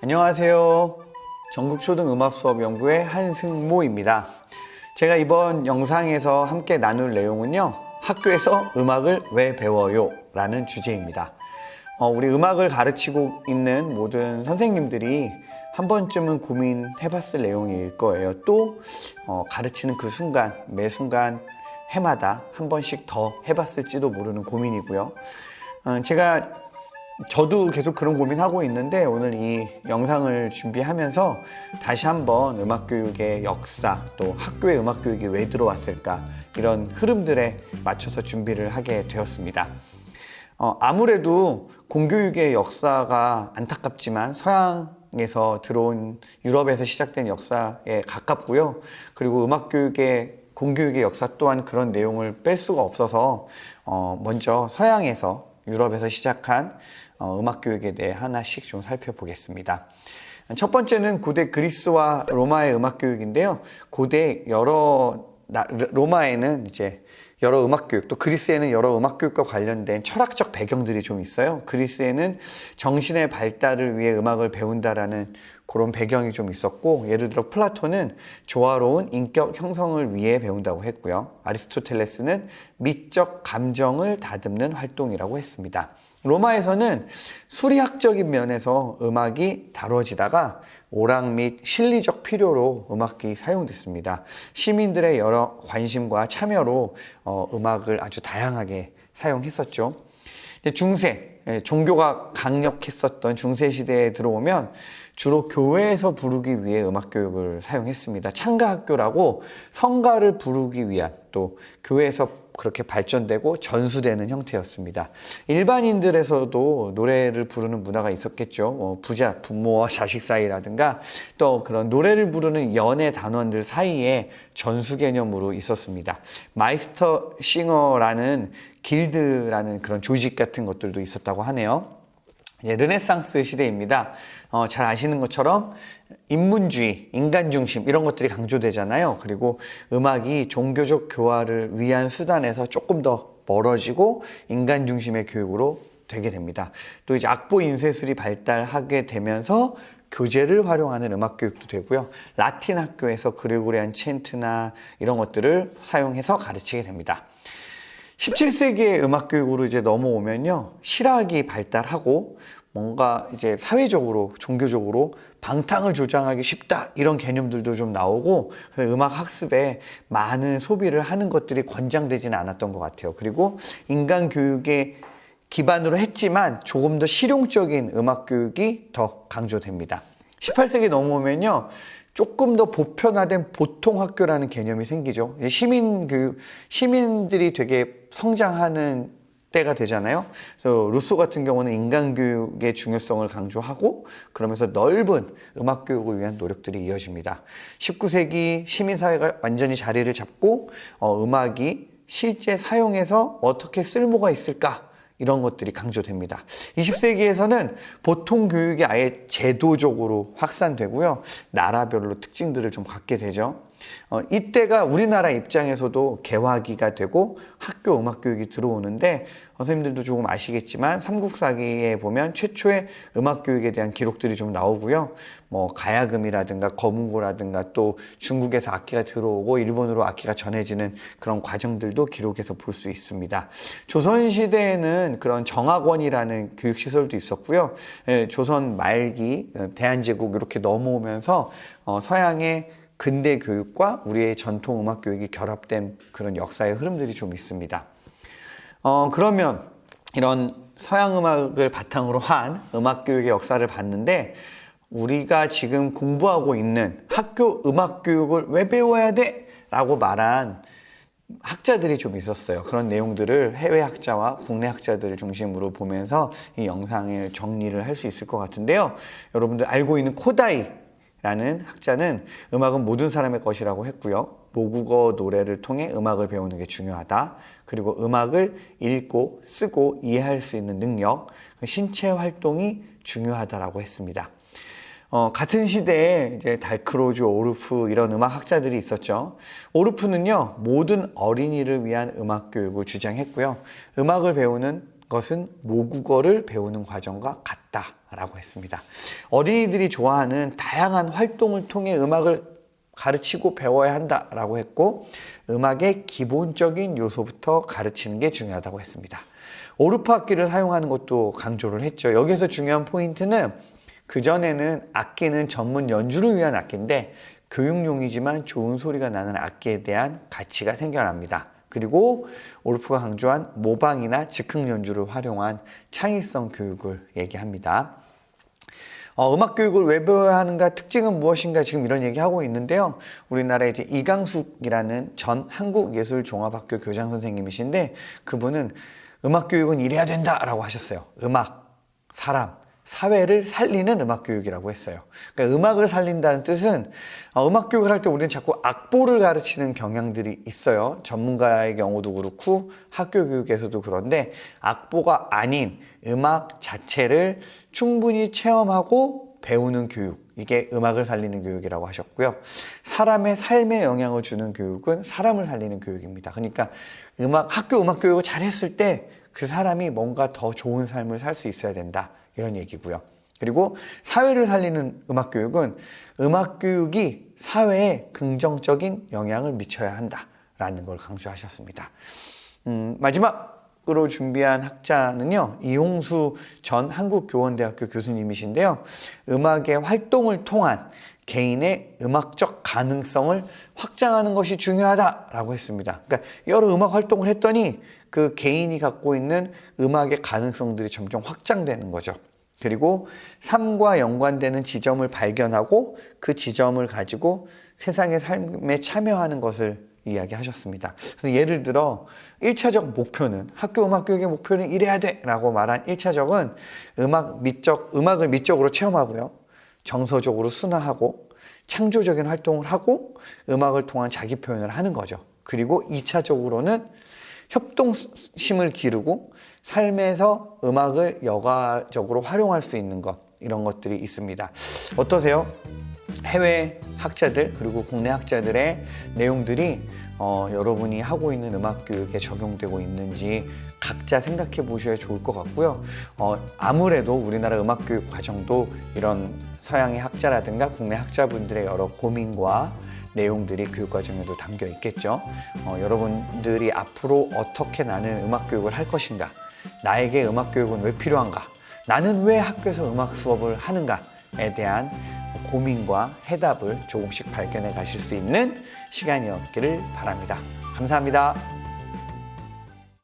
안녕하세요. 전국초등음악수업연구회 한승모입니다. 제가 이번 영상에서 함께 나눌 내용은요, 학교에서 음악을 왜 배워요? 라는 주제입니다. 우리 음악을 가르치고 있는 모든 선생님들이 한 번쯤은 고민해봤을 내용일 거예요. 또 가르치는 그 순간, 매 순간 해마다 한 번씩 더 해봤을지도 모르는 고민이고요. 저도 계속 그런 고민하고 있는데, 오늘 이 영상을 준비하면서 다시 한번 음악교육의 역사, 또 학교에 음악교육이 왜 들어왔을까, 이런 흐름들에 맞춰서 준비를 하게 되었습니다. 아무래도 공교육의 역사가 안타깝지만 서양에서 들어온, 유럽에서 시작된 역사에 가깝고요. 그리고 음악교육의 공교육의 역사 또한 그런 내용을 뺄 수가 없어서 먼저 서양에서, 유럽에서 시작한 음악교육에 대해 하나씩 좀 살펴보겠습니다. 첫 번째는 고대 그리스와 로마의 음악교육인데요. 고대 로마에는 이제 여러 음악교육, 또 그리스에는 여러 음악교육과 관련된 철학적 배경들이 좀 있어요. 그리스에는 정신의 발달을 위해 음악을 배운다라는 그런 배경이 좀 있었고, 예를 들어 플라톤은 조화로운 인격 형성을 위해 배운다고 했고요. 아리스토텔레스는 미적 감정을 다듬는 활동이라고 했습니다. 로마에서는 수리학적인 면에서 음악이 다뤄지다가 오락 및 실리적 필요로 음악이 사용됐습니다. 시민들의 여러 관심과 참여로 음악을 아주 다양하게 사용했었죠. 중세, 종교가 강력했었던 중세 시대에 들어오면 주로 교회에서 부르기 위해 음악교육을 사용했습니다. 창가학교라고 성가를 부르기 위한, 또 교회에서 그렇게 발전되고 전수되는 형태였습니다. 일반인들에서도 노래를 부르는 문화가 있었겠죠. 부자, 부모와 자식 사이라든가, 또 그런 노래를 부르는 연애 단원들 사이에 전수 개념으로 있었습니다. 마이스터 싱어라는 길드라는 그런 조직 같은 것들도 있었다고 하네요. 르네상스 시대입니다. 잘 아시는 것처럼 인문주의, 인간중심 이런 것들이 강조되잖아요. 그리고 음악이 종교적 교화를 위한 수단에서 조금 더 멀어지고 인간중심의 교육으로 되게 됩니다. 또 이제 악보 인쇄술이 발달하게 되면서 교재를 활용하는 음악 교육도 되고요. 라틴 학교에서 그레고리안 챈트나 이런 것들을 사용해서 가르치게 됩니다. 17세기의 음악 교육으로 이제 넘어오면요, 실학이 발달하고 뭔가 이제 사회적으로, 종교적으로 방탕을 조장하기 쉽다, 이런 개념들도 좀 나오고, 음악 학습에 많은 소비를 하는 것들이 권장되지는 않았던 것 같아요. 그리고 인간 교육의 기반으로 했지만 조금 더 실용적인 음악 교육이 더 강조됩니다. 18세기 넘어오면요, 조금 더 보편화된 보통학교라는 개념이 생기죠. 시민들이 되게 성장하는 때가 되잖아요. 그래서 루소 같은 경우는 인간교육의 중요성을 강조하고, 그러면서 넓은 음악교육을 위한 노력들이 이어집니다. 19세기 시민사회가 완전히 자리를 잡고, 음악이 실제 사용해서 어떻게 쓸모가 있을까, 이런 것들이 강조됩니다. 20세기에서는 보통 교육이 아예 제도적으로 확산되고요. 나라별로 특징들을 좀 갖게 되죠. 이때가 우리나라 입장에서도 개화기가 되고 학교 음악교육이 들어오는데, 선생님들도 조금 아시겠지만 삼국사기에 보면 최초의 음악교육에 대한 기록들이 좀 나오고요. 가야금이라든가 거문고라든가, 또 중국에서 악기가 들어오고 일본으로 악기가 전해지는 그런 과정들도 기록에서 볼 수 있습니다. 조선시대에는 그런 정학원이라는 교육시설도 있었고요. 조선 말기, 대한제국 이렇게 넘어오면서 서양의 근대 교육과 우리의 전통 음악 교육이 결합된 그런 역사의 흐름들이 좀 있습니다. 그러면 이런 서양 음악을 바탕으로 한 음악 교육의 역사를 봤는데, 우리가 지금 공부하고 있는 학교 음악 교육을 왜 배워야 돼? 라고 말한 학자들이 좀 있었어요. 그런 내용들을 해외 학자와 국내 학자들을 중심으로 보면서 이 영상을 정리를 할 수 있을 것 같은데요. 여러분들 알고 있는 코다이라는 학자는 음악은 모든 사람의 것이라고 했고요. 모국어 노래를 통해 음악을 배우는 게 중요하다. 그리고 음악을 읽고 쓰고 이해할 수 있는 능력, 신체 활동이 중요하다라고 했습니다. 같은 시대에 이제 달크로즈, 오르프 이런 음악 학자들이 있었죠. 오르프는요, 모든 어린이를 위한 음악 교육을 주장했고요. 음악을 배우는 것은 모국어를 배우는 과정과 같다라고 했습니다. 어린이들이 좋아하는 다양한 활동을 통해 음악을 가르치고 배워야 한다라고 했고, 음악의 기본적인 요소부터 가르치는 게 중요하다고 했습니다. 오르프 악기를 사용하는 것도 강조를 했죠. 여기서 중요한 포인트는 그전에는 악기는 전문 연주를 위한 악기인데 교육용이지만 좋은 소리가 나는 악기에 대한 가치가 생겨납니다. 그리고 오르프가 강조한 모방이나 즉흥 연주를 활용한 창의성 교육을 얘기합니다. 음악 교육을 왜 배워야 하는가, 특징은 무엇인가, 지금 이런 얘기하고 있는데요. 우리나라에 이제 이강숙이라는 전 한국예술종합학교 교장 선생님이신데, 그분은 음악 교육은 이래야 된다라고 하셨어요. 음악, 사람, 사회를 살리는 음악 교육이라고 했어요. 그러니까 음악을 살린다는 뜻은 음악 교육을 할 때 우리는 자꾸 악보를 가르치는 경향들이 있어요. 전문가의 경우도 그렇고 학교 교육에서도 그런데, 악보가 아닌 음악 자체를 충분히 체험하고 배우는 교육, 이게 음악을 살리는 교육이라고 하셨고요. 사람의 삶에 영향을 주는 교육은 사람을 살리는 교육입니다. 그러니까 학교 음악 교육을 잘했을 때 그 사람이 뭔가 더 좋은 삶을 살 수 있어야 된다, 이런 얘기고요. 그리고 사회를 살리는 음악 교육은 음악 교육이 사회에 긍정적인 영향을 미쳐야 한다라는 걸 강조하셨습니다. 마지막으로 준비한 학자는요, 이홍수 전 한국교원대학교 교수님이신데요. 음악의 활동을 통한 개인의 음악적 가능성을 확장하는 것이 중요하다라고 했습니다. 그러니까 여러 음악 활동을 했더니 그 개인이 갖고 있는 음악의 가능성들이 점점 확장되는 거죠. 그리고 삶과 연관되는 지점을 발견하고 그 지점을 가지고 세상의 삶에 참여하는 것을 이야기하셨습니다. 그래서 예를 들어 1차적 목표는, 학교 음악교육의 목표는 이래야 돼 라고 말한 1차적은 음악을 미적으로 체험하고요, 정서적으로 순화하고 창조적인 활동을 하고 음악을 통한 자기 표현을 하는 거죠. 그리고 2차적으로는 협동심을 기르고 삶에서 음악을 여가적으로 활용할 수 있는 것, 이런 것들이 있습니다. 어떠세요? 해외 학자들 그리고 국내 학자들의 내용들이 여러분이 하고 있는 음악 교육에 적용되고 있는지 각자 생각해 보셔야 좋을 것 같고요. 아무래도 우리나라 음악 교육 과정도 이런 서양의 학자라든가 국내 학자분들의 여러 고민과 내용들이 교육과정에도 담겨 있겠죠. 여러분들이 앞으로 어떻게 나는 음악 교육을 할 것인가, 나에게 음악 교육은 왜 필요한가, 나는 왜 학교에서 음악 수업을 하는가에 대한 고민과 해답을 조금씩 발견해 가실 수 있는 시간이었기를 바랍니다. 감사합니다.